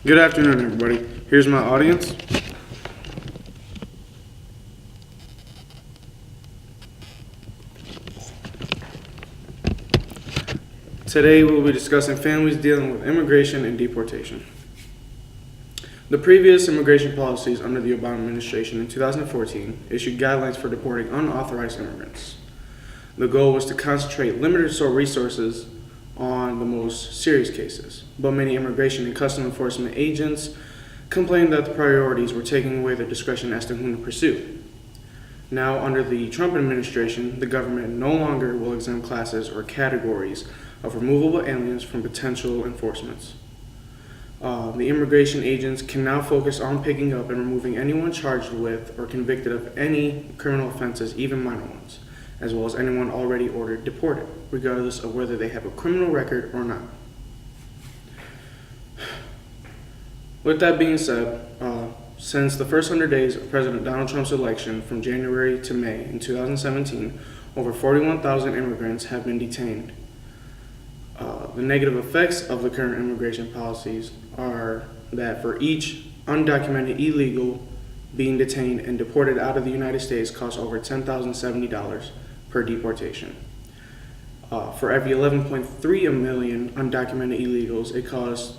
Good afternoon, everybody. Here's my audience. Today we'll be discussing families dealing with immigration and deportation. The previous immigration policies under the Obama administration in 2014 issued guidelines for deporting unauthorized immigrants. The goal was to concentrate limited resources on the most serious cases, but many immigration and custom enforcement agents complained that the priorities were taking away their discretion as to whom to pursue. Now, under the Trump administration, the government no longer will exempt classes or categories of removable aliens from potential enforcements. The immigration agents can now focus on picking up and removing anyone charged with or convicted of any criminal offenses, even minor ones, as well as anyone already ordered deported, regardless of whether they have a criminal record or not. With that being said, since the first 100 days of President Donald Trump's election from January to May in 2017, over 41,000 immigrants have been detained. The negative effects of the current immigration policies are that for each undocumented illegal being detained and deported out of the United States costs over $10,070 per deportation. For every 11.3 million undocumented illegals, it costs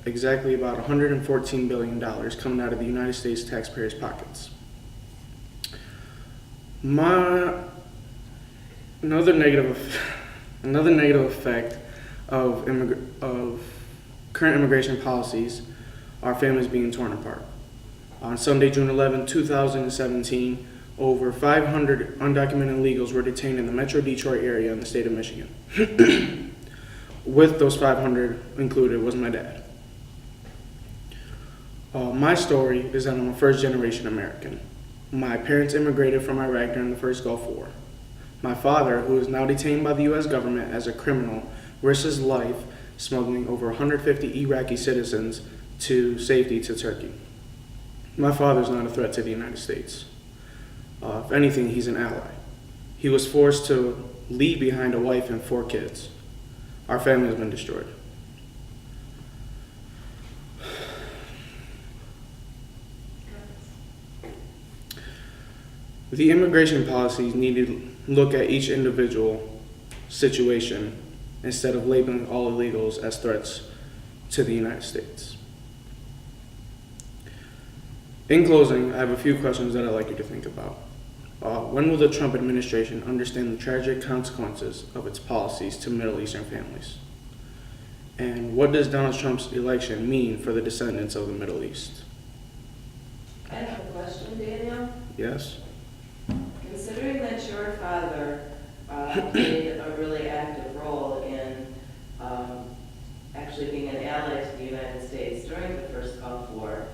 exactly about $114 billion coming out of the United States taxpayers' pockets. Another negative effect of current immigration policies are families being torn apart. On Sunday, June 11, 2017, over 500 undocumented illegals were detained in the Metro Detroit area in the state of Michigan. With those 500 included was my dad. My story is that I'm a first-generation American. My parents immigrated from Iraq during the first Gulf War. My father, who is now detained by the U.S. government as a criminal, risked his life smuggling over 150 Iraqi citizens to safety to Turkey. My father is not a threat to the United States. If anything, he's an ally. He was forced to leave behind a wife and 4 kids. Our family has been destroyed. The immigration policies need to look at each individual situation instead of labeling all illegals as threats to the United States. In closing, I have a few questions that I'd like you to think about. When will the Trump administration understand the tragic consequences of its policies to Middle Eastern families? And what does Donald Trump's election mean for the descendants of the Middle East? I have a question, Daniel. Yes? Considering that your father played a really active role in actually being an ally to the United States during the first Gulf War,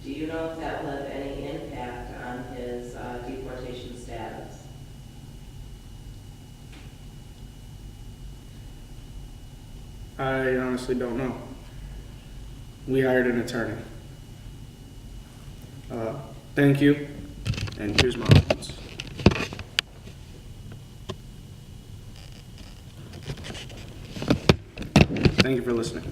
do you know if that will have any impact on his deportation status? I honestly don't know. We hired an attorney. Thank you, and here's my audience. Thank you for listening.